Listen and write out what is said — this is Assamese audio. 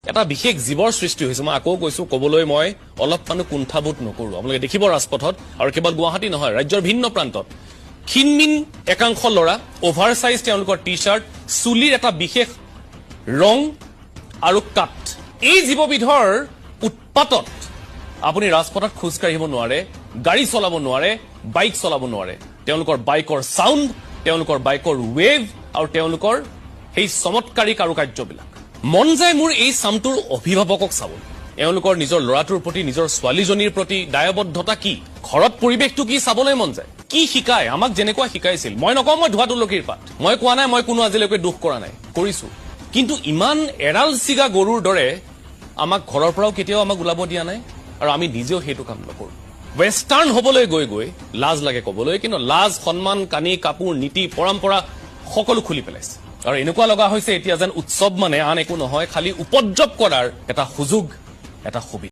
এটা বিশেষ জীৱৰ সৃষ্টি হৈছে মই আকৌ কৈছো কবলৈ মই অলপ পানো কুণ্ঠাবোধ নকৰো আপোনালোকে দেখিব ৰাজপথত আৰু কেৱল গুৱাহাটী নহয় ৰাজ্যৰ ভিন্ন প্ৰান্তত খিনমিন একাংশ লৰা ওভাৰসাইজ তেওঁলোকৰ টি-শাৰ্ট চুলিৰ এটা বিশেষ ৰং আৰু কাট এই জীৱবিধৰ উৎপাতত আপুনি ৰাজপথত খোজ কাঢ়িব নোৱাৰে গাড়ী চলাব নোৱাৰে বাইক চলাব নোৱাৰে তেওঁলোকৰ বাইকৰ সাউন্ড তেওঁলোকৰ বাইকৰ ৱেভ আৰু তেওঁলোকৰ এই চমৎকাৰী কাৰুকাৰ্যবিলাক মন যায় মোৰ এই সামটোৰ অভিভাৱকক চাব এওঁলোকৰ নিজৰ লৰাটোৰ প্ৰতি নিজৰ ছোৱালীজনীৰ প্ৰতি দায়বদ্ধতা কি ঘৰত পৰিৱেশটো কি চাবলৈ মন যায় কি শিকায় আমাক যেনেকুৱা শিকাইছিল মই নকওঁ মই ধোৱা তুলসীৰ পাত মই কোৱা নাই মই কোনো আজিলৈকে দুখ কৰা নাই কৰিছো কিন্তু ইমান এৰাল চিগা গৰুৰ দৰে আমাক ঘৰৰ পৰাও কেতিয়াও আমাক ওলাব দিয়া নাই আৰু আমি নিজেও সেইটো কাম নকৰো ৱেষ্টাৰ্ণ হবলৈ গৈ লাজ লাগে কবলৈ কিন্তু লাজ সন্মান কানি কাপোৰ নীতি পৰম্পৰা সকলো খুলি পেলাইছে আৰু এনেকুৱা লগা হৈছে এতিয়া যেন উৎসৱ মানে আন একো নহয় খালি উপদ্ৰৱ কৰাৰ এটা সুযোগ এটা সুবিধা